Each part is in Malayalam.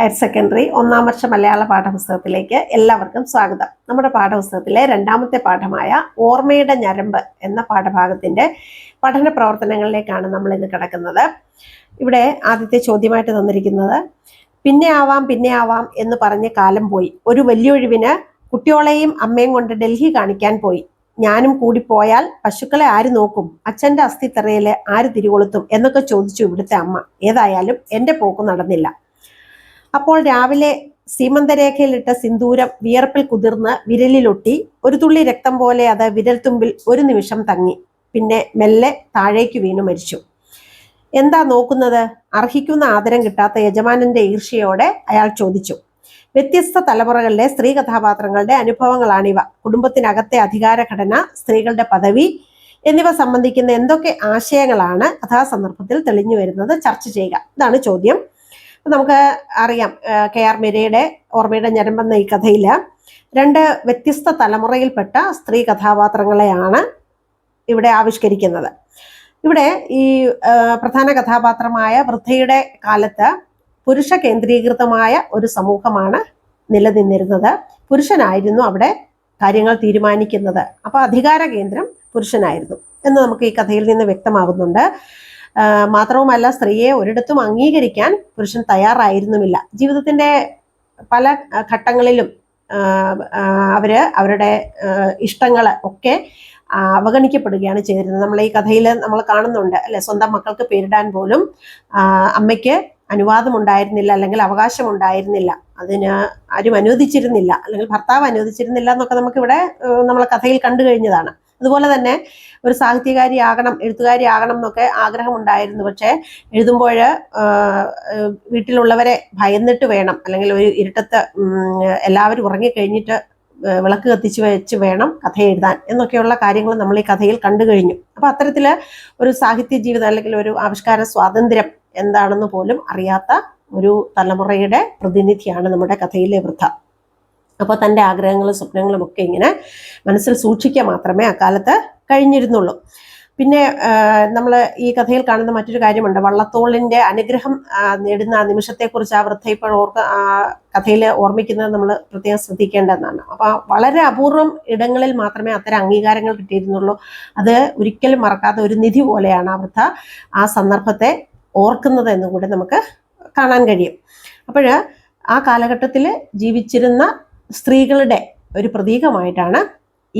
ഹയർ സെക്കൻഡറി ഒന്നാം വർഷ മലയാള പാഠപുസ്തകത്തിലേക്ക് എല്ലാവർക്കും സ്വാഗതം. നമ്മുടെ പാഠപുസ്തകത്തിലെ രണ്ടാമത്തെ പാഠമായ ഓർമ്മയുടെ ഞരമ്പ് എന്ന പാഠഭാഗത്തിന്റെ പഠന പ്രവർത്തനങ്ങളിലേക്കാണ് നമ്മൾ ഇന്ന് കിടക്കുന്നത്. ഇവിടെ ആദ്യത്തെ ചോദ്യമായിട്ട് തന്നിരിക്കുന്നത്, പിന്നെ ആവാം എന്ന് പറഞ്ഞ കാലം പോയി, ഒരു വലിയൊഴിവിന് കുട്ടിയോളെയും അമ്മയും കൊണ്ട് ഡൽഹി കാണിക്കാൻ പോയി. ഞാനും കൂടി പോയാൽ പശുക്കളെ ആര് നോക്കും, അച്ഛന്റെ അസ്ഥിത്തറയില് ആര് തിരികൊളുത്തും എന്നൊക്കെ ചോദിച്ചു ഇവിടുത്തെ അമ്മ. ഏതായാലും എന്റെ പോക്ക് നടന്നില്ല. അപ്പോൾ രാവിലെ സീമന്തരേഖയിലിട്ട സിന്ദൂരം വിയർപ്പിൽ കുതിർന്ന് വിരലിലൊട്ടി. ഒരു തുള്ളി രക്തം പോലെ അത് വിരൽത്തുമ്പിൽ ഒരു നിമിഷം തങ്ങി. പിന്നെ മെല്ലെ താഴേക്ക് വീണു മരിച്ചു. എന്താ നോക്കുന്നത്? അർഹിക്കുന്ന ആദരം കിട്ടാത്ത യജമാനന്റെ ഈർഷ്യയോടെ അയാൾ ചോദിച്ചു. വ്യത്യസ്ത തലമുറകളിലെ സ്ത്രീ കഥാപാത്രങ്ങളുടെ അനുഭവങ്ങളാണിവ. കുടുംബത്തിനകത്തെ അധികാരഘടന, സ്ത്രീകളുടെ പദവി എന്നിവ സംബന്ധിക്കുന്ന എന്തൊക്കെ ആശയങ്ങളാണ് കഥാസന്ദർഭത്തിൽ തെളിഞ്ഞു വരുന്നത്? ചർച്ച ചെയ്യുക. ഇതാണ് ചോദ്യം. നമുക്ക് അറിയാം, KR മീരയുടെ ഓർമ്മയുടെ ഞരമ്പെന്ന ഈ കഥയില് രണ്ട് വ്യത്യസ്ത തലമുറയിൽപ്പെട്ട സ്ത്രീ കഥാപാത്രങ്ങളെയാണ് ഇവിടെ ആവിഷ്കരിക്കുന്നത്. ഇവിടെ ഈ പ്രധാന കഥാപാത്രമായ വൃദ്ധയുടെ കാലത്ത് പുരുഷ കേന്ദ്രീകൃതമായ ഒരു സമൂഹമാണ് നിലനിന്നിരുന്നത്. പുരുഷനായിരുന്നു അവിടെ കാര്യങ്ങൾ തീരുമാനിക്കുന്നത്. അപ്പൊ അധികാര കേന്ദ്രം പുരുഷനായിരുന്നു എന്ന് നമുക്ക് ഈ കഥയിൽ നിന്ന് വ്യക്തമാകുന്നുണ്ട്. മാത്രവുമല്ല, സ്ത്രീയെ ഒരിടത്തും അംഗീകരിക്കാൻ പുരുഷൻ തയ്യാറായിരുന്നുമില്ല. ജീവിതത്തിന്റെ പല ഘട്ടങ്ങളിലും അവരുടെ ഇഷ്ടങ്ങള് ഒക്കെ അവഗണിക്കപ്പെടുകയാണ് ചെയ്തിരുന്നത്. നമ്മൾ ഈ കഥയിൽ നമ്മൾ കാണുന്നുണ്ട് അല്ലെ, സ്വന്തം മക്കൾക്ക് പേരിടാൻ പോലും അമ്മയ്ക്ക് അനുവാദം ഉണ്ടായിരുന്നില്ല, അല്ലെങ്കിൽ അവകാശം ഉണ്ടായിരുന്നില്ല. അതിന് ആരും അനുവദിച്ചിരുന്നില്ല, അല്ലെങ്കിൽ ഭർത്താവ് അനുവദിച്ചിരുന്നില്ല എന്നൊക്കെ നമുക്കിവിടെ നമ്മളെ കഥയിൽ കണ്ടു കഴിഞ്ഞതാണ്. അതുപോലെ തന്നെ ഒരു സാഹിത്യകാരിയാകണം, എഴുത്തുകാരിയാകണം എന്നൊക്കെ ആഗ്രഹം ഉണ്ടായിരുന്നു. പക്ഷെ എഴുതുമ്പോൾ വീട്ടിലുള്ളവരെ ഭയന്നിട്ട് വേണം, അല്ലെങ്കിൽ ഒരു ഇരുട്ടത്ത് എല്ലാവരും ഉറങ്ങിക്കഴിഞ്ഞിട്ട് വിളക്ക് കത്തിച്ച് വെച്ച് വേണം കഥ എഴുതാൻ എന്നൊക്കെയുള്ള കാര്യങ്ങൾ നമ്മൾ ഈ കഥയിൽ കണ്ടു കഴിഞ്ഞു. അപ്പൊ അത്തരത്തില് ഒരു സാഹിത്യ ജീവിതം അല്ലെങ്കിൽ ഒരു ആവിഷ്കാര സ്വാതന്ത്ര്യം എന്താണെന്ന് പോലും അറിയാത്ത ഒരു തലമുറയുടെ പ്രതിനിധിയാണ് നമ്മുടെ കഥയിലെ വൃദ്ധ. അപ്പോൾ തൻ്റെ ആഗ്രഹങ്ങളും സ്വപ്നങ്ങളും ഒക്കെ ഇങ്ങനെ മനസ്സിൽ സൂക്ഷിക്കുക മാത്രമേ അക്കാലത്ത് കഴിഞ്ഞിരുന്നുള്ളൂ. പിന്നെ നമ്മൾ ഈ കഥയിൽ കാണുന്ന മറ്റൊരു കാര്യമുണ്ട്. വള്ളത്തോളിന്റെ അനുഗ്രഹം നേടുന്ന ആ നിമിഷത്തെക്കുറിച്ച് ആ വൃദ്ധ ഇപ്പോൾ കഥയിൽ ഓർമ്മിക്കുന്നത് നമ്മൾ പ്രത്യേകം ശ്രദ്ധിക്കേണ്ടതെന്നാണ്. അപ്പൊ വളരെ അപൂർവം ഇടങ്ങളിൽ മാത്രമേ അത്തരം അംഗീകാരങ്ങൾ കിട്ടിയിരുന്നുള്ളൂ. അത് ഒരിക്കലും മറക്കാത്ത ഒരു നിധി പോലെയാണ് ആ വൃദ്ധ ആ സന്ദർഭത്തെ ഓർക്കുന്നത് എന്നും കൂടെ നമുക്ക് കാണാൻ കഴിയും. അപ്പോൾ ആ കാലഘട്ടത്തിൽ ജീവിച്ചിരുന്ന സ്ത്രീകളുടെ ഒരു പ്രതീകമായിട്ടാണ്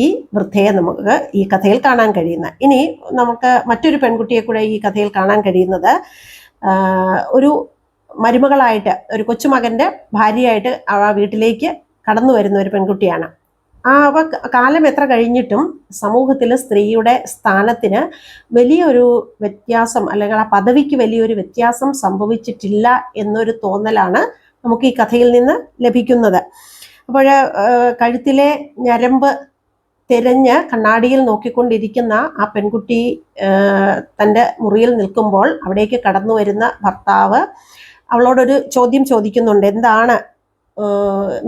ഈ വൃദ്ധയെ നമുക്ക് ഈ കഥയിൽ കാണാൻ കഴിയുന്നത്. ഇനി നമുക്ക് മറ്റൊരു പെൺകുട്ടിയെ കൂടെ ഈ കഥയിൽ കാണാൻ കഴിയുന്നത് ഒരു മരുമകളായിട്ട്, ഒരു കൊച്ചുമകന്റെ ഭാര്യയായിട്ട് ആ വീട്ടിലേക്ക് കടന്നു വരുന്ന ഒരു പെൺകുട്ടിയാണ്. കാലം എത്ര കഴിഞ്ഞിട്ടും സമൂഹത്തിൽ സ്ത്രീയുടെ സ്ഥാനത്തിന് വലിയൊരു വ്യത്യാസം, അല്ലെങ്കിൽ ആ പദവിക്ക് വലിയൊരു വ്യത്യാസം സംഭവിച്ചിട്ടില്ല എന്നൊരു തോന്നലാണ് നമുക്ക് ഈ കഥയിൽ നിന്ന് ലഭിക്കുന്നത്. അപ്പോൾ കഴുത്തിലെ ഞരമ്പ് തിരഞ്ഞ് കണ്ണാടിയിൽ നോക്കിക്കൊണ്ടിരിക്കുന്ന ആ പെൺകുട്ടി തൻ്റെ മുറിയിൽ നിൽക്കുമ്പോൾ അവിടേക്ക് കടന്നു വരുന്ന ഭർത്താവ് അവളോടൊരു ചോദ്യം ചോദിക്കുന്നുണ്ട്, എന്താണ്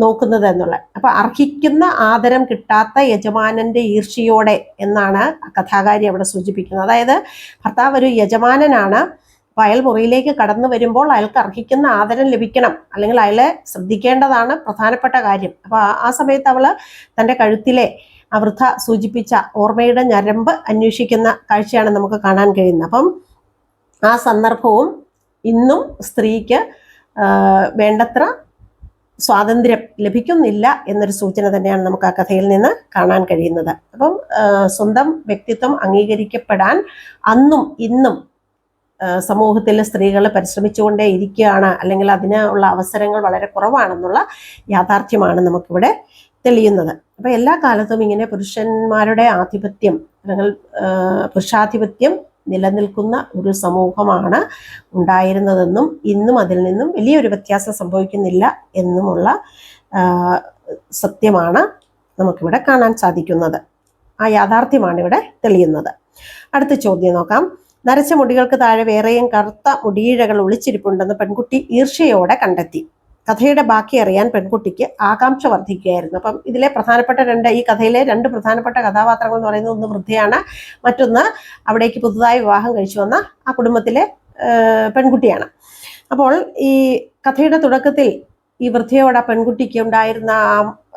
നോക്കുന്നത് എന്നുള്ള. അപ്പൊ അർഹിക്കുന്ന ആദരം കിട്ടാത്ത യജമാനന്റെ ഈർഷ്യയോടെ എന്നാണ് കഥാകാരി അവിടെ സൂചിപ്പിക്കുന്നത്. അതായത് ഭർത്താവ് ഒരു യജമാനനാണ്. അപ്പൊ അയാൾ മുറിയിലേക്ക് കടന്നു വരുമ്പോൾ അയാൾക്ക് അർഹിക്കുന്ന ആദരം ലഭിക്കണം, അല്ലെങ്കിൽ അയാളെ ശ്രദ്ധിക്കേണ്ടതാണ് പ്രധാനപ്പെട്ട കാര്യം. അപ്പൊ ആ സമയത്ത് അവള് തൻ്റെ കഴുത്തിലെ ആ വൃദ്ധ സൂചിപ്പിച്ച ഓർമ്മയുടെ ഞരമ്പ് അന്വേഷിക്കുന്ന കാഴ്ചയാണ് നമുക്ക് കാണാൻ കഴിയുന്നത്. അപ്പം ആ സന്ദർഭവും ഇന്നും സ്ത്രീക്ക് വേണ്ടത്ര സ്വാതന്ത്ര്യം ലഭിക്കുന്നില്ല എന്നൊരു സൂചന തന്നെയാണ് നമുക്ക് ആ കഥയിൽ നിന്ന് കാണാൻ കഴിയുന്നത്. അപ്പം സ്വന്തം വ്യക്തിത്വം അംഗീകരിക്കപ്പെടാൻ അന്നും ഇന്നും സമൂഹത്തിൽ സ്ത്രീകൾ പരിശ്രമിച്ചുകൊണ്ടേ ഇരിക്കുകയാണ്, അല്ലെങ്കിൽ അതിനുള്ള അവസരങ്ങൾ വളരെ കുറവാണെന്നുള്ള യാഥാർത്ഥ്യമാണ് നമുക്കിവിടെ തെളിയുന്നത്. അപ്പൊ എല്ലാ കാലത്തും ഇങ്ങനെ പുരുഷന്മാരുടെ ആധിപത്യം, അല്ലെങ്കിൽ പുരുഷാധിപത്യം നിലനിൽക്കുന്ന ഒരു സമൂഹമാണ് ഉണ്ടായിരുന്നതെന്നും ഇന്നും അതിൽ നിന്നും വലിയൊരു വ്യത്യാസം സംഭവിക്കുന്നില്ല എന്നുമുള്ള സത്യമാണ് നമുക്കിവിടെ കാണാൻ സാധിക്കുന്നത്. ആ യാഥാർത്ഥ്യമാണ് ഇവിടെ തെളിയുന്നത്. അടുത്ത ചോദ്യം നോക്കാം. നരച്ച മുടികൾക്ക് താഴെ വേറെയും കറുത്ത മുടിയിഴകൾ ഒളിച്ചിരിപ്പുണ്ടെന്ന് പെൺകുട്ടി ഈർഷ്യയോടെ കണ്ടെത്തി. കഥയുടെ ബാക്കി അറിയാൻ പെൺകുട്ടിക്ക് ആകാംക്ഷ വർദ്ധിക്കുകയായിരുന്നു. അപ്പം ഇതിലെ പ്രധാനപ്പെട്ട ഈ കഥയിലെ രണ്ട് പ്രധാനപ്പെട്ട കഥാപാത്രങ്ങൾ എന്ന് പറയുന്നത് ഒന്ന് വൃദ്ധയാണ്, മറ്റൊന്ന് അവിടേക്ക് പുതുതായി വിവാഹം കഴിച്ചു വന്ന ആ കുടുംബത്തിലെ പെൺകുട്ടിയാണ്. അപ്പോൾ ഈ കഥയുടെ തുടക്കത്തിൽ ഈ വൃദ്ധയോട് ആ പെൺകുട്ടിക്ക് ഉണ്ടായിരുന്ന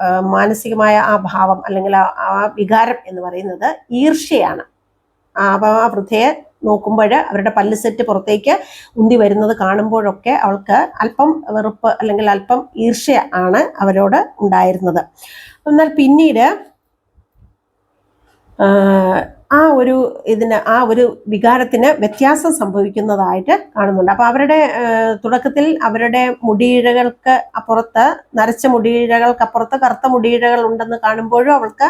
ആ മാനസികമായ ആ ഭാവം അല്ലെങ്കിൽ ആ വികാരം എന്ന് പറയുന്നത് ഈർഷ്യയാണ്. അപ്പം ആ വൃദ്ധയെ നോക്കുമ്പോൾ അവരുടെ പല്ല് സെറ്റ് പുറത്തേക്ക് ഉന്തി വരുന്നത് കാണുമ്പോഴൊക്കെ അവൾക്ക് അല്പം വെറുപ്പ് അല്ലെങ്കിൽ അല്പം ഈർഷ്യ ആണ് അവരോട് ഉണ്ടായിരുന്നത്. എന്നാൽ പിന്നീട് ആ ഒരു വികാരത്തിന് വ്യത്യാസം സംഭവിക്കുന്നതായിട്ട് കാണുന്നുണ്ട്. അപ്പൊ അവരുടെ തുടക്കത്തിൽ അവരുടെ മുടിയിഴകൾക്ക് അപ്പുറത്ത്, നരച്ച മുടിയിഴകൾക്കപ്പുറത്ത് കറുത്ത മുടിയിഴകൾ ഉണ്ടെന്ന് കാണുമ്പോഴും അവൾക്ക്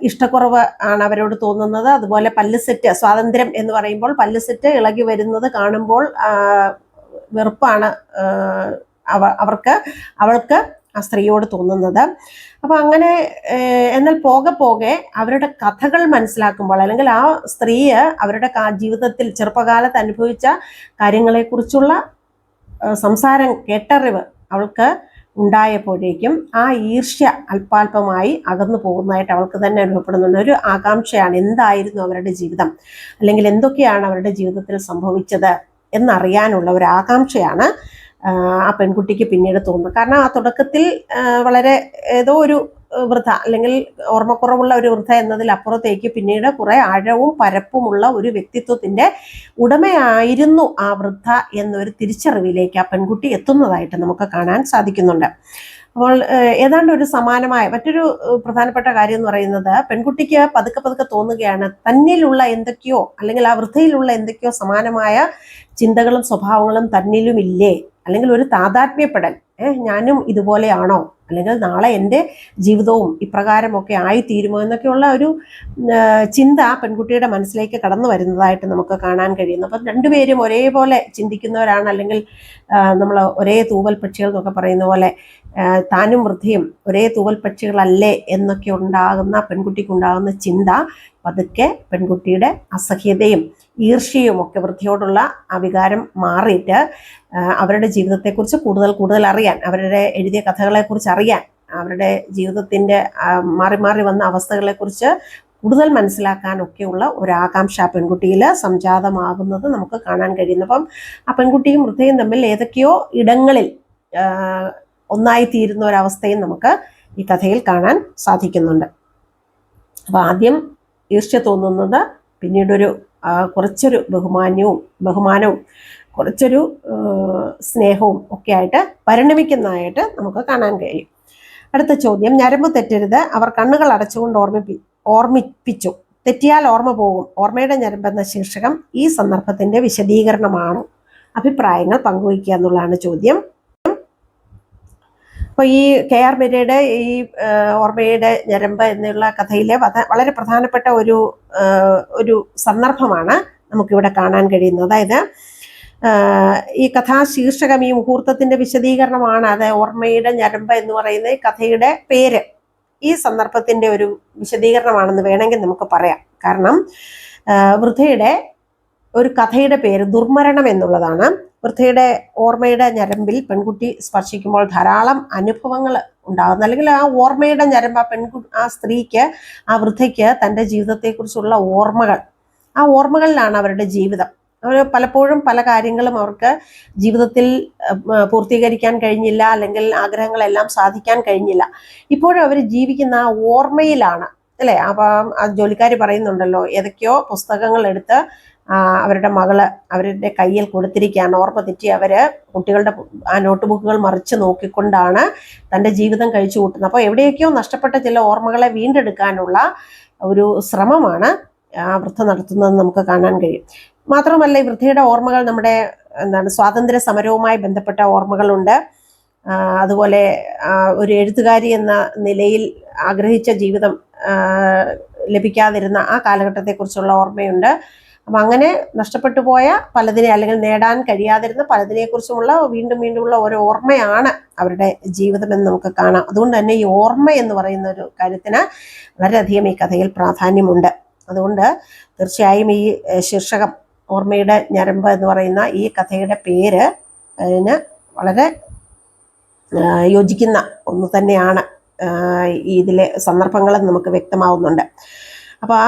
ഇഷ്ടക്കുറവ് ആണ് അവരോട് തോന്നുന്നത്. അതുപോലെ പല്ല് സെറ്റ്, സ്വാതന്ത്ര്യം എന്ന് പറയുമ്പോൾ പല്ല് സെറ്റ് ഇളകി വരുന്നത് കാണുമ്പോൾ വെറുപ്പാണ് അവൾക്ക് ആ സ്ത്രീയോട് തോന്നുന്നത്. അപ്പൊ അങ്ങനെ എന്നാൽ പോകെ പോകെ അവരുടെ കഥകൾ മനസ്സിലാക്കുമ്പോൾ, അല്ലെങ്കിൽ ആ സ്ത്രീ അവരുടെ ജീവിതത്തിൽ ചെറുപ്പകാലത്ത് അനുഭവിച്ച കാര്യങ്ങളെക്കുറിച്ചുള്ള സംസാരം, കേട്ടറിവ് അവൾക്ക് ഉണ്ടായപ്പോഴേക്കും ആ ഈർഷ്യ അല്പാൽപമായി അകന്നു പോകുന്നതായിട്ട് അവൾക്ക് തന്നെ അനുഭവപ്പെടുന്നുണ്ട്. ഒരു ആകാംക്ഷയാണ്, എന്തായിരുന്നു അവരുടെ ജീവിതം, അല്ലെങ്കിൽ എന്തൊക്കെയാണ് അവരുടെ ജീവിതത്തിൽ സംഭവിച്ചത് എന്നറിയാനുള്ള ഒരു ആകാംക്ഷയാണ് ആ പെൺകുട്ടിക്ക് പിന്നീട് തോന്നുന്നത്. കാരണം ആ തുടക്കത്തിൽ വളരെ ഏതോ ഒരു വൃദ്ധ, അല്ലെങ്കിൽ ഓർമ്മക്കുറവുള്ള ഒരു വൃദ്ധ എന്നതിലപ്പുറത്തേക്ക് പിന്നീട് കുറെ ആഴവും പരപ്പുമുള്ള ഒരു വ്യക്തിത്വത്തിന്റെ ഉടമയായിരുന്നു ആ വൃദ്ധ എന്നൊരു തിരിച്ചറിവിലേക്ക് ആ പെൺകുട്ടി എത്തുന്നതായിട്ട് നമുക്ക് കാണാൻ സാധിക്കുന്നുണ്ട്. അപ്പോൾ ഏതാണ്ട് ഒരു സമാനമായ മറ്റൊരു പ്രധാനപ്പെട്ട കാര്യം എന്ന് പറയുന്നത്, പെൺകുട്ടിക്ക് പതുക്കെ പതുക്കെ തോന്നുകയാണ് തന്നിലുള്ള എന്തൊക്കെയോ, അല്ലെങ്കിൽ ആ വൃദ്ധയിലുള്ള എന്തൊക്കെയോ സമാനമായ ചിന്തകളും സ്വഭാവങ്ങളും തന്നിലും ഇല്ലേ, അല്ലെങ്കിൽ ഒരു താതാത്മ്യപ്പെടൽ, ഞാനും ഇതുപോലെയാണോ, അല്ലെങ്കിൽ നാളെ എൻ്റെ ജീവിതവും ഇപ്രകാരമൊക്കെ ആയിത്തീരുമോ എന്നൊക്കെയുള്ള ഒരു ചിന്ത പെൺകുട്ടിയുടെ മനസ്സിലേക്ക് കടന്നു വരുന്നതായിട്ട് നമുക്ക് കാണാൻ കഴിയുന്നു. അപ്പം രണ്ടുപേരും ഒരേപോലെ ചിന്തിക്കുന്നവരാണ്, അല്ലെങ്കിൽ നമ്മൾ ഒരേ തൂവൽ പക്ഷികൾ എന്നൊക്കെ പറയുന്ന പോലെ താനും വൃദ്ധയും ഒരേ തൂവൽ പക്ഷികളല്ലേ എന്നൊക്കെ പെൺകുട്ടിക്ക് ഉണ്ടാകുന്ന ചിന്ത പതുക്കെ പെൺകുട്ടിയുടെ അസഹ്യതയും ഈർഷ്യയും ഒക്കെ വൃദ്ധയോടുള്ള ആ വികാരം മാറിയിട്ട് അവരുടെ ജീവിതത്തെക്കുറിച്ച് കൂടുതൽ അറിയാൻ, അവരുടെ എഴുതിയ കഥകളെക്കുറിച്ച് അറിയാൻ, അവരുടെ ജീവിതത്തിൻ്റെ മാറി മാറി വന്ന അവസ്ഥകളെക്കുറിച്ച് കൂടുതൽ മനസ്സിലാക്കാനൊക്കെയുള്ള ഒരു ആകാംക്ഷ ആ പെൺകുട്ടിയിൽ സംജാതമാകുന്നത് നമുക്ക് കാണാൻ കഴിയുന്നു. അപ്പം ആ പെൺകുട്ടിയും വൃദ്ധയും തമ്മിൽ ഏതൊക്കെയോ ഇടങ്ങളിൽ ഒന്നായിത്തീരുന്ന ഒരവസ്ഥയും നമുക്ക് ഈ കഥയിൽ കാണാൻ സാധിക്കുന്നുണ്ട്. അപ്പം ആദ്യം ഈർഷ്യ തോന്നുന്നത് പിന്നീടൊരു കുറച്ചൊരു ബഹുമാനവും കുറച്ചൊരു സ്നേഹവും ഒക്കെ ആയിട്ട് പരിണമിക്കുന്നതായിട്ട് നമുക്ക് കാണാൻ കഴിയും. അടുത്ത ചോദ്യം, ഞരമ്പ് തെറ്റരുത്, അവർ കണ്ണുകൾ അടച്ചുകൊണ്ട് ഓർമ്മിപ്പിച്ചു, തെറ്റിയാൽ ഓർമ്മ പോകും, ഓർമ്മയുടെ ഞരമ്പ് എന്ന ശീർഷകം ഈ സന്ദർഭത്തിന്റെ വിശദീകരണമാണ്. അഭിപ്രായങ്ങൾ പങ്കുവയ്ക്കുക എന്നുള്ളതാണ് ചോദ്യം. അപ്പോൾ ഈ KR മീരയുടെ ഈ ഓർമ്മയുടെ ഞരമ്പ് എന്നുള്ള കഥയിലെ വളരെ പ്രധാനപ്പെട്ട ഒരു സന്ദർഭമാണ് നമുക്കിവിടെ കാണാൻ കഴിയുന്നത്. അതായത് ഈ കഥാശീർഷകം, ഈ മുഹൂർത്തത്തിന്റെ വിശദീകരണമാണ്. അത് ഓർമ്മയുടെ ഞരമ്പ് എന്ന് പറയുന്ന ഈ കഥയുടെ പേര് ഈ സന്ദർഭത്തിന്റെ ഒരു വിശദീകരണമാണെന്ന് വേണമെങ്കിൽ നമുക്ക് പറയാം. കാരണം വൃദ്ധയുടെ ഒരു കഥയുടെ പേര് ദുർമരണം എന്നുള്ളതാണ്. വൃദ്ധയുടെ ഓർമ്മയുടെ ഞരമ്പിൽ പെൺകുട്ടി സ്പർശിക്കുമ്പോൾ ധാരാളം അനുഭവങ്ങൾ ഉണ്ടാകുന്നു, അല്ലെങ്കിൽ ആ ഓർമ്മയുടെ ഞരമ്പ് ആ സ്ത്രീക്ക്, ആ വൃദ്ധയ്ക്ക് തൻ്റെ ജീവിതത്തെക്കുറിച്ചുള്ള ആ ഓർമ്മകളിലാണ് അവരുടെ ജീവിതം. അവർ പലപ്പോഴും പല കാര്യങ്ങളും അവർക്ക് ജീവിതത്തിൽ പൂർത്തീകരിക്കാൻ കഴിഞ്ഞില്ല, അല്ലെങ്കിൽ ആഗ്രഹങ്ങളെല്ലാം സാധിക്കാൻ കഴിഞ്ഞില്ല. ഇപ്പോഴും അവർ ജീവിക്കുന്ന ആ ഓർമ്മയിലാണ്, അല്ലേ? അപ്പം ആ ജോലിക്കാർ പറയുന്നുണ്ടല്ലോ, ഏതൊക്കെയോ പുസ്തകങ്ങൾ എടുത്ത് അവരുടെ മകള് അവരുടെ കയ്യിൽ കൊടുത്തിരിക്കുകയാണ്. ഓർമ്മ തെറ്റി കുട്ടികളുടെ ആ നോട്ട് ബുക്കുകൾ മറിച്ച് നോക്കിക്കൊണ്ടാണ് തൻ്റെ ജീവിതം കഴിച്ചു കൂട്ടുന്നത്. അപ്പോൾ എവിടെയൊക്കെയോ നഷ്ടപ്പെട്ട ചില ഓർമ്മകളെ വീണ്ടെടുക്കാനുള്ള ഒരു ശ്രമമാണ് ആ വൃദ്ധ നടത്തുന്നതെന്ന് നമുക്ക് കാണാൻ കഴിയും. മാത്രമല്ല, ഈ വൃദ്ധയുടെ ഓർമ്മകൾ നമ്മുടെ സ്വാതന്ത്ര്യ സമരവുമായി ബന്ധപ്പെട്ട ഓർമ്മകളുണ്ട്. അതുപോലെ ഒരു എഴുത്തുകാരി എന്ന നിലയിൽ ആഗ്രഹിച്ച ജീവിതം ലഭിക്കാതിരുന്ന ആ കാലഘട്ടത്തെക്കുറിച്ചുള്ള ഓർമ്മയുണ്ട്. അപ്പം അങ്ങനെ നഷ്ടപ്പെട്ടു പോയ പലതിനെ, അല്ലെങ്കിൽ നേടാൻ കഴിയാതിരുന്ന പലതിനെക്കുറിച്ചുമുള്ള വീണ്ടുമുള്ള ഒരു ഓർമ്മയാണ് അവരുടെ ജീവിതമെന്ന് നമുക്ക് കാണാം. അതുകൊണ്ട് തന്നെ ഈ ഓർമ്മ എന്ന് പറയുന്ന ഒരു കാര്യത്തിന് വളരെയധികം ഈ കഥയിൽ പ്രാധാന്യമുണ്ട്. അതുകൊണ്ട് തീർച്ചയായും ഈ ശീർഷകം ഓർമ്മയുടെ ഞരമ്പ് എന്ന് പറയുന്ന ഈ കഥയുടെ പേര് അതിന് വളരെ യോജിക്കുന്ന ഒന്ന് തന്നെയാണ്. ഇതിലെ സന്ദർഭങ്ങളും നമുക്ക് വ്യക്തമാവുന്നുണ്ട്. അപ്പോൾ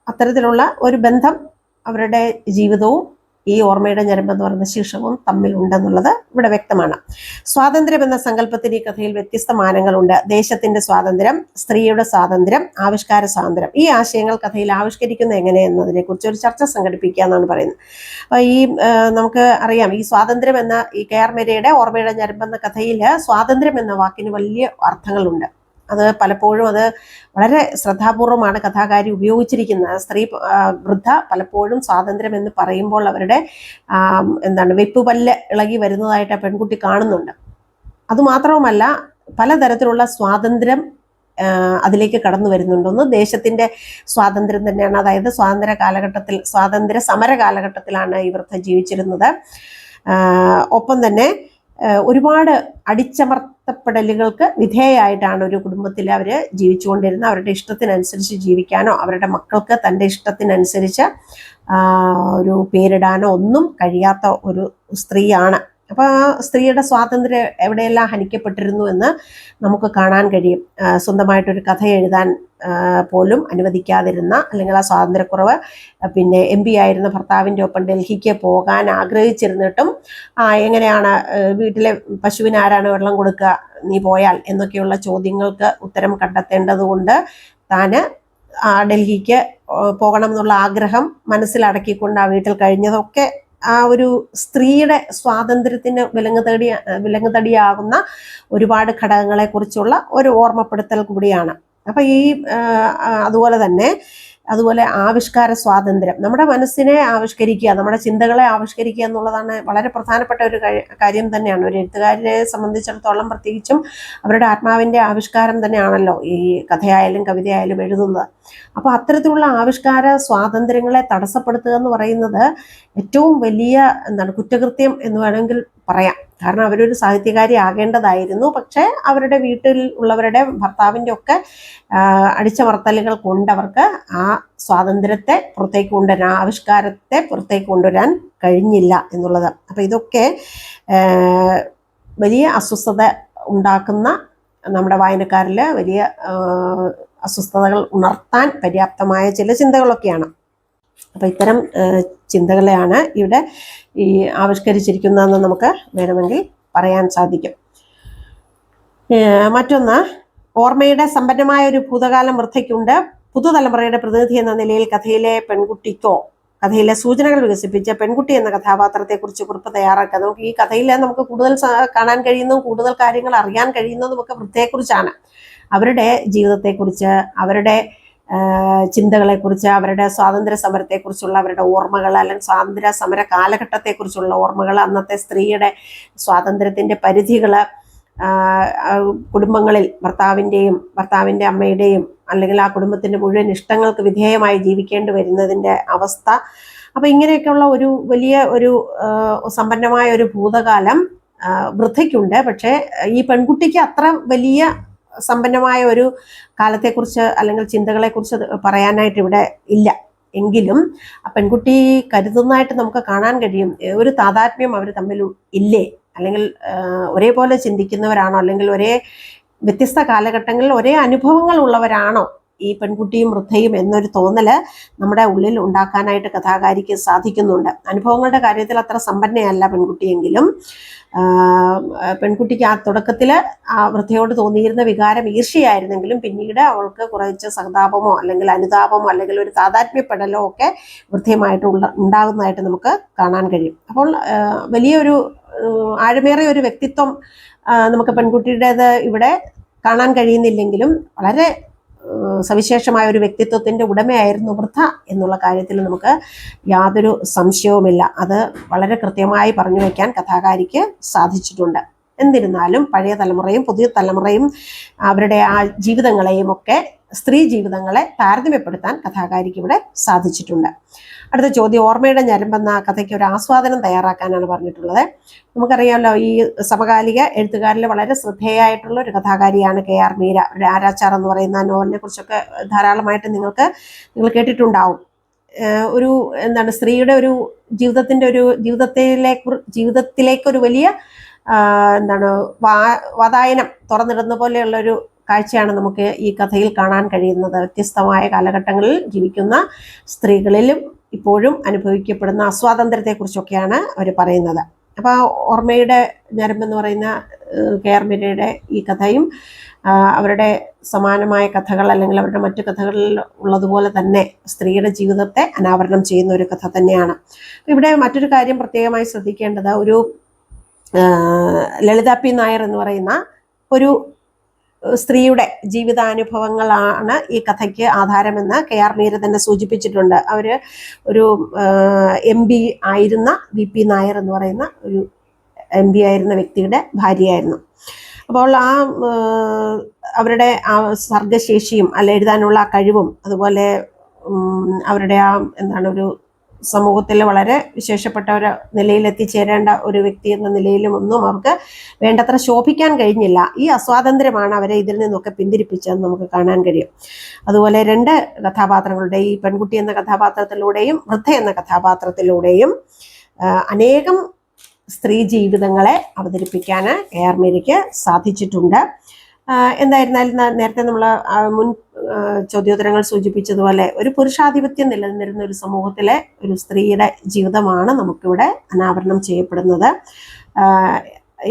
അത്തരത്തിലുള്ള ഒരു ബന്ധം അവരുടെ ജീവിതവും ഈ ഓർമ്മയുടെ ഞരമ്പെന്ന് പറയുന്ന ശീർഷകവും തമ്മിലുണ്ടെന്നുള്ളത് ഇവിടെ വ്യക്തമാണ്. സ്വാതന്ത്ര്യം എന്ന സങ്കല്പത്തിന് ഈ കഥയിൽ വ്യത്യസ്ത മാനങ്ങളുണ്ട്. ദേശത്തിന്റെ സ്വാതന്ത്ര്യം, സ്ത്രീയുടെ സ്വാതന്ത്ര്യം, ആവിഷ്കാര സ്വാതന്ത്ര്യം. ഈ ആശയങ്ങൾ കഥയിൽ ആവിഷ്കരിക്കുന്നത് എങ്ങനെയെന്നതിനെ കുറിച്ച് ഒരു ചർച്ച സംഘടിപ്പിക്കുക എന്നാണ് പറയുന്നത്. അപ്പൊ ഈ നമുക്ക് അറിയാം, ഈ സ്വാതന്ത്ര്യം എന്ന ഈ KR മീരയുടെ ഓർമ്മയുടെ ഞരമ്പെന്ന കഥയിൽ സ്വാതന്ത്ര്യം എന്ന വാക്കിന് വലിയ അർത്ഥങ്ങളുണ്ട്. അത് പലപ്പോഴും അത് വളരെ ശ്രദ്ധാപൂർവമാണ് കഥാകാരി ഉപയോഗിച്ചിരിക്കുന്നത്. സ്ത്രീ വൃദ്ധ പലപ്പോഴും സ്വാതന്ത്ര്യം എന്ന് പറയുമ്പോൾ അവരുടെ വെപ്പുപല്ല് ഇളകി വരുന്നതായിട്ട് ആ പെൺകുട്ടി കാണുന്നുണ്ട്. അതുമാത്രവുമല്ല, പലതരത്തിലുള്ള സ്വാതന്ത്ര്യം അതിലേക്ക് കടന്നു വരുന്നുണ്ട്. ഒന്ന് ദേശത്തിന്റെ സ്വാതന്ത്ര്യം തന്നെയാണ്. അതായത് സ്വാതന്ത്ര്യ സമര കാലഘട്ടത്തിലാണ് ഈ വൃദ്ധ ജീവിച്ചിരുന്നത്. ഒപ്പം തന്നെ ഒരുപാട് അടിച്ചമർത്തപ്പെടലുകൾക്ക് വിധേയമായിട്ടാണ് ഒരു കുടുംബത്തിൽ അവർ ജീവിച്ചുകൊണ്ടിരുന്നത്. അവരുടെ ഇഷ്ടത്തിനനുസരിച്ച് ജീവിക്കാനോ അവരുടെ മക്കൾക്ക് തൻ്റെ ഇഷ്ടത്തിനനുസരിച്ച് ഒരു പേരിടാനോ ഒന്നും കഴിയാത്ത ഒരു സ്ത്രീയാണ്. അപ്പോൾ ആ സ്ത്രീയുടെ സ്വാതന്ത്ര്യം എവിടെയെല്ലാം ഹനിക്കപ്പെട്ടിരുന്നു എന്ന് നമുക്ക് കാണാൻ കഴിയും. സ്വന്തമായിട്ടൊരു കഥ എഴുതാൻ പോലും അനുവദിക്കാതിരുന്ന, അല്ലെങ്കിൽ ആ സ്വാതന്ത്ര്യക്കുറവ്, പിന്നെ MP ആയിരുന്ന ഭർത്താവിൻ്റെ ഒപ്പം ഡൽഹിക്ക് പോകാൻ ആഗ്രഹിച്ചിരുന്നിട്ടും എങ്ങനെയാണ് വീട്ടിലെ പശുവിന് ആരാണ് വെള്ളം കൊടുക്കുക, നീ പോയാൽ എന്നൊക്കെയുള്ള ചോദ്യങ്ങൾക്ക് ഉത്തരം കണ്ടെത്തേണ്ടതുകൊണ്ട് താന് ഡൽഹിക്ക് പോകണം എന്നുള്ള ആഗ്രഹം മനസ്സിലടക്കിക്കൊണ്ട് ആ വീട്ടിൽ കഴിഞ്ഞതൊക്കെ ആ ഒരു സ്ത്രീയുടെ സ്വാതന്ത്ര്യത്തിന് വിലങ്ങുതടിയാകുന്ന ഒരുപാട് ഘടകങ്ങളെ കുറിച്ചുള്ള ഒരു ഓർമ്മപ്പെടുത്തൽ കൂടിയാണ്. അപ്പൊ ഈ അതുപോലെ ആവിഷ്കാര സ്വാതന്ത്ര്യം, നമ്മുടെ മനസ്സിനെ ആവിഷ്കരിക്കുക, നമ്മുടെ ചിന്തകളെ ആവിഷ്കരിക്കുക എന്നുള്ളതാണ് വളരെ പ്രധാനപ്പെട്ട ഒരു കാര്യം തന്നെയാണ്. ഒരു എഴുത്തുകാരനെ സംബന്ധിച്ചിടത്തോളം പ്രത്യേകിച്ചും അവരുടെ ആത്മാവിൻ്റെ ആവിഷ്കാരം തന്നെയാണല്ലോ ഈ കഥയായാലും കവിതയായാലും എഴുതുന്നത്. അപ്പോൾ അത്തരത്തിലുള്ള ആവിഷ്കാര സ്വാതന്ത്ര്യങ്ങളെ തടസ്സപ്പെടുത്തുക എന്ന് പറയുന്നത് ഏറ്റവും വലിയ കുറ്റകൃത്യം എന്ന് വേണമെങ്കിൽ പറയാം. കാരണം അവരൊരു സാഹിത്യകാരി ആകേണ്ടതായിരുന്നു. പക്ഷേ അവരുടെ വീട്ടിൽ ഉള്ളവരുടെ ഭർത്താവിൻ്റെ ഒക്കെ അടിച്ചമർത്തലുകൾ കൊണ്ടവർക്ക് ആ സ്വാതന്ത്ര്യത്തെ പുറത്തേക്ക് കൊണ്ടുവരാൻ, ആവിഷ്കാരത്തെ പുറത്തേക്ക് കൊണ്ടുവരാൻ കഴിഞ്ഞില്ല എന്നുള്ളത്. അപ്പം ഇതൊക്കെ വലിയ അസ്വസ്ഥത ഉണ്ടാക്കുന്ന, നമ്മുടെ വായനക്കാരിൽ വലിയ അസ്വസ്ഥതകൾ ഉണർത്താൻ പര്യാപ്തമായ ചില ചിന്തകളൊക്കെയാണ്. അപ്പം ഇത്തരം ചിന്തകളെയാണ് ഇവിടെ ഈ ആവിഷ്കരിച്ചിരിക്കുന്നതെന്ന് നമുക്ക് വേണമെങ്കിൽ പറയാൻ സാധിക്കും. മറ്റൊന്ന്, ഓർമ്മയുടെ സമ്പന്നമായ ഒരു ഭൂതകാലം വൃദ്ധയ്ക്കുണ്ട്. പുതുതലമുറയുടെ പ്രതിനിധി എന്ന നിലയിൽ കഥയിലെ സൂചനകൾ വികസിപ്പിച്ച് പെൺകുട്ടി എന്ന കഥാപാത്രത്തെക്കുറിച്ച് കുറിപ്പ് തയ്യാറാക്കുക. നമുക്ക് ഈ കഥയിൽ നമുക്ക് കൂടുതൽ കാണാൻ കഴിയുന്നതും കൂടുതൽ കാര്യങ്ങൾ അറിയാൻ കഴിയുന്നതും ഒക്കെ വൃദ്ധയെക്കുറിച്ചാണ്. അവരുടെ ജീവിതത്തെക്കുറിച്ച്, അവരുടെ ചിന്തകളെക്കുറിച്ച്, അവരുടെ സ്വാതന്ത്ര്യ സമരത്തെക്കുറിച്ചുള്ള അവരുടെ ഓർമ്മകൾ, അല്ലെങ്കിൽ സ്വാതന്ത്ര്യ സമര കാലഘട്ടത്തെക്കുറിച്ചുള്ള ഓർമ്മകൾ, അന്നത്തെ സ്ത്രീയുടെ സ്വാതന്ത്ര്യത്തിൻ്റെ പരിധികൾ, കുടുംബങ്ങളിൽ ഭർത്താവിൻ്റെ അമ്മയുടെയും അല്ലെങ്കിൽ ആ കുടുംബത്തിൻ്റെ മുഴുവൻ ഇഷ്ടങ്ങൾക്ക് വിധേയമായി ജീവിക്കേണ്ടി വരുന്നതിൻ്റെ അവസ്ഥ. അപ്പം ഇങ്ങനെയൊക്കെയുള്ള ഒരു വലിയ ഒരു സമ്പന്നമായ ഒരു ഭൂതകാലം വൃദ്ധയ്ക്കുണ്ട്. പക്ഷേ ഈ പെൺകുട്ടിക്ക് അത്ര വലിയ സമ്പന്നമായ ഒരു കാലത്തെക്കുറിച്ച് അല്ലെങ്കിൽ ചിന്തകളെക്കുറിച്ച് പറയാനായിട്ട് ഇവിടെ ഇല്ല. എങ്കിലും ആ പെൺകുട്ടി കരുതുന്നതായിട്ട് നമുക്ക് കാണാൻ കഴിയും. ഒരു താതാത്മ്യം അവർ തമ്മിൽ ഇല്ലേ, അല്ലെങ്കിൽ ഒരേപോലെ ചിന്തിക്കുന്നവരാണോ, അല്ലെങ്കിൽ ഒരേ വ്യത്യസ്ത കാലഘട്ടങ്ങളിൽ ഒരേ അനുഭവങ്ങൾ ഉള്ളവരാണോ ഈ പെൺകുട്ടിയും വൃദ്ധയും എന്നൊരു തോന്നല് നമ്മുടെ ഉള്ളിൽ ഉണ്ടാക്കാനായിട്ട് കഥാകാരിക്ക് സാധിക്കുന്നുണ്ട്. അനുഭവങ്ങളുടെ കാര്യത്തിൽ അത്ര സമ്പന്നയല്ല പെൺകുട്ടിയെങ്കിലും പെൺകുട്ടിക്ക് ആ തുടക്കത്തിൽ ആ വൃദ്ധയോട് തോന്നിയിരുന്ന വികാരം ഈർഷ്യയായിരുന്നെങ്കിലും പിന്നീട് അവൾക്ക് കുറച്ച് സഹതാപമോ അല്ലെങ്കിൽ അനുതാപമോ അല്ലെങ്കിൽ ഒരു താതാത്മ്യപ്പെടലോ ഒക്കെ വൃദ്ധയുമായിട്ട് ഉണ്ടാകുന്നതായിട്ട് നമുക്ക് കാണാൻ കഴിയും. അപ്പോൾ വലിയൊരു ആഴമേറിയ ഒരു വ്യക്തിത്വം നമുക്ക് പെൺകുട്ടിയുടേത് ഇവിടെ കാണാൻ കഴിയുന്നില്ലെങ്കിലും വളരെ സവിശേഷമായ ഒരു വ്യക്തിത്വത്തിൻ്റെ ഉടമയായിരുന്നു വൃദ്ധ എന്നുള്ള കാര്യത്തിൽ നമുക്ക് യാതൊരു സംശയവുമില്ല. അത് വളരെ കൃത്യമായി പറഞ്ഞു വയ്ക്കാൻ കഥാകാരിക്ക് സാധിച്ചിട്ടുണ്ട്. എന്നിരുന്നാലും പഴയ തലമുറയും പുതിയ തലമുറയും അവരുടെ ആ ജീവിതങ്ങളെയും ഒക്കെ, സ്ത്രീ ജീവിതങ്ങളെ താരതമ്യപ്പെടുത്താൻ കഥാകാരിക്ക് ഇവിടെ സാധിച്ചിട്ടുണ്ട്. അടുത്ത ചോദ്യം, ഓർമ്മയുടെ ഞരമ്പെന്ന കഥയ്ക്ക് ഒരു ആസ്വാദനം തയ്യാറാക്കാനാണ് പറഞ്ഞിട്ടുള്ളത്. നമുക്കറിയാമല്ലോ, ഈ സമകാലിക എഴുത്തുകാരിൽ വളരെ ശ്രദ്ധേയായിട്ടുള്ള ഒരു കഥാകാരിയാണ് KR മീര. ഒരു ആരാച്ചാർ എന്ന് പറയുന്ന നോവലിനെ കുറിച്ചൊക്കെ ധാരാളമായിട്ട് നിങ്ങൾ കേട്ടിട്ടുണ്ടാവും. ഒരു സ്ത്രീയുടെ ഒരു ജീവിതത്തിലേക്കൊരു വലിയ വാതായനം തുറന്നിടുന്ന പോലെയുള്ളൊരു കാഴ്ചയാണ് നമുക്ക് ഈ കഥയിൽ കാണാൻ കഴിയുന്നത്. വ്യത്യസ്തമായ കാലഘട്ടങ്ങളിൽ ജീവിക്കുന്ന സ്ത്രീകളിലും ഇപ്പോഴും അനുഭവിക്കപ്പെടുന്ന അസ്വാതന്ത്ര്യത്തെക്കുറിച്ചൊക്കെയാണ് അവർ പറയുന്നത്. അപ്പോൾ ആ ഓർമ്മയുടെ ഞരമ്പെന്ന് പറയുന്ന കെ.ആർ. മീരയുടെ ഈ കഥയും അവരുടെ സമാനമായ കഥകൾ അല്ലെങ്കിൽ അവരുടെ മറ്റു കഥകളിൽ ഉള്ളതുപോലെ തന്നെ സ്ത്രീയുടെ ജീവിതത്തെ അനാവരണം ചെയ്യുന്ന ഒരു കഥ തന്നെയാണ്. ഇവിടെ മറ്റൊരു കാര്യം പ്രത്യേകമായി ശ്രദ്ധിക്കേണ്ടത്, ഒരു ലളിത പി നായർ എന്ന് പറയുന്ന ഒരു സ്ത്രീയുടെ ജീവിതാനുഭവങ്ങളാണ് ഈ കഥയ്ക്ക് ആധാരമെന്ന് കെ.ആർ. മീര തന്നെ സൂചിപ്പിച്ചിട്ടുണ്ട്. അവർ ഒരു MP ആയിരുന്ന VP നായർ എന്ന് പറയുന്ന ഒരു MP ആയിരുന്ന വ്യക്തിയുടെ ഭാര്യയായിരുന്നു. അപ്പോൾ ആ അവരുടെ ആ സർഗശേഷിയും എഴുതാനുള്ള കഴിവും അതുപോലെ അവരുടെ ആ ഒരു സമൂഹത്തിൽ വളരെ വിശേഷപ്പെട്ട ഒരു നിലയിൽ എത്തിച്ചേരേണ്ട ഒരു വ്യക്തി എന്ന നിലയിലും ഒന്നും അവർക്ക് വേണ്ടത്ര ശോഭിക്കാൻ കഴിഞ്ഞില്ല. ഈ അസ്വാതന്ത്ര്യമാണ് അവരെ ഇതിൽ നിന്നൊക്കെ പിന്തിരിപ്പിച്ചതെന്ന് നമുക്ക് കാണാൻ കഴിയും. അതുപോലെ രണ്ട് കഥാപാത്രങ്ങളുടെ, ഈ പെൺകുട്ടി എന്ന കഥാപാത്രത്തിലൂടെയും വൃദ്ധ എന്ന കഥാപാത്രത്തിലൂടെയും അനേകം സ്ത്രീ ജീവിതങ്ങളെ അവതരിപ്പിക്കാൻ കെ.ആർ. മീരയ്ക്ക് സാധിച്ചിട്ടുണ്ട്. എന്തായിരുന്നാലും നേരത്തെ നമ്മൾ മുൻ ചോദ്യോത്തരങ്ങൾ സൂചിപ്പിച്ചതുപോലെ ഒരു പുരുഷാധിപത്യം നിലനിന്നിരുന്ന ഒരു സമൂഹത്തിലെ ഒരു സ്ത്രീയുടെ ജീവിതമാണ് നമുക്കിവിടെ അനാവരണം ചെയ്യപ്പെടുന്നത്.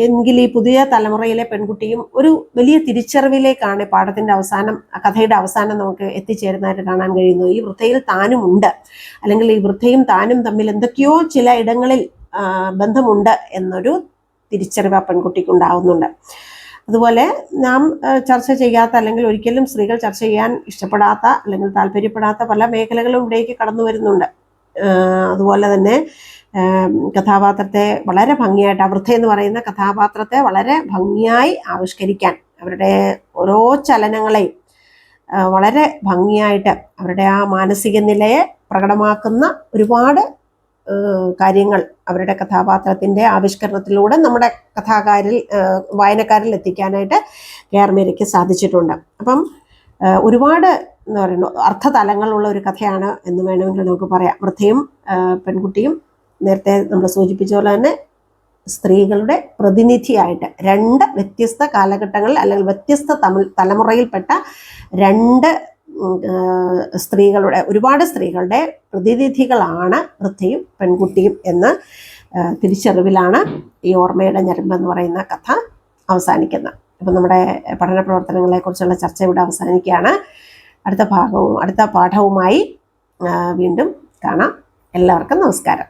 എങ്കിൽ ഈ പുതിയ തലമുറയിലെ പെൺകുട്ടിയും ഒരു വലിയ തിരിച്ചറിവിലേക്കാണ് പാഠത്തിന്റെ അവസാനം, കഥയുടെ അവസാനം നമുക്ക് എത്തിച്ചേരുന്നതായിട്ട് കാണാൻ കഴിയുന്നു. ഈ വൃദ്ധയിൽ താനും ഉണ്ട്, അല്ലെങ്കിൽ ഈ വൃദ്ധയും താനും തമ്മിൽ എന്തൊക്കെയോ ചില ഇടങ്ങളിൽ ബന്ധമുണ്ട് എന്നൊരു തിരിച്ചറിവ് ആ പെൺകുട്ടിക്ക് ഉണ്ടാവുന്നുണ്ട്. അതുപോലെ നാം ചർച്ച ചെയ്യാത്ത അല്ലെങ്കിൽ ഒരിക്കലും സ്ത്രീകൾ ചർച്ച ചെയ്യാൻ ഇഷ്ടപ്പെടാത്ത അല്ലെങ്കിൽ താല്പര്യപ്പെടാത്ത പല മേഖലകളും ഇവിടേക്ക് കടന്നു വരുന്നുണ്ട്. അതുപോലെ തന്നെ കഥാപാത്രത്തെ വളരെ ഭംഗിയായിട്ട്, വൃദ്ധ എന്ന് പറയുന്ന കഥാപാത്രത്തെ വളരെ ഭംഗിയായി ആവിഷ്കരിക്കാൻ, അവരുടെ ഓരോ ചലനങ്ങളെയും വളരെ ഭംഗിയായിട്ട് അവരുടെ ആ മാനസിക നിലയെ പ്രകടമാക്കുന്ന ഒരുപാട് കാര്യങ്ങൾ അവരുടെ കഥാപാത്രത്തിൻ്റെ ആവിഷ്കരണത്തിലൂടെ നമ്മുടെ വായനക്കാരിൽ എത്തിക്കാനായിട്ട് കെ.ആർ. മീരയ്ക്ക് സാധിച്ചിട്ടുണ്ട്. അപ്പം ഒരുപാട് എന്താ പറയുക അർത്ഥതലങ്ങളുള്ള ഒരു കഥയാണ് എന്ന് വേണമെങ്കിൽ നമുക്ക് പറയാം. വൃദ്ധയും പെൺകുട്ടിയും നേരത്തെ നമ്മൾ സൂചിപ്പിച്ച പോലെ തന്നെ സ്ത്രീകളുടെ പ്രതിനിധിയായിട്ട് രണ്ട് വ്യത്യസ്ത കാലഘട്ടങ്ങളിൽ അല്ലെങ്കിൽ വ്യത്യസ്ത തലമുറയിൽപ്പെട്ട രണ്ട് ഒരുപാട് സ്ത്രീകളുടെ പ്രതിനിധികളാണ് വൃദ്ധയും പെൺകുട്ടിയും എന്ന തിരിച്ചറിവിലാണ് ഈ ഓർമ്മയുടെ ഞരമ്പ് എന്ന് പറയുന്ന കഥ അവസാനിക്കുന്നത്. അപ്പം നമ്മുടെ പഠന പ്രവർത്തനങ്ങളെക്കുറിച്ചുള്ള ചർച്ച ഇവിടെ അവസാനിക്കുകയാണ്. അടുത്ത പാഠവുമായി വീണ്ടും കാണാം. എല്ലാവർക്കും നമസ്കാരം.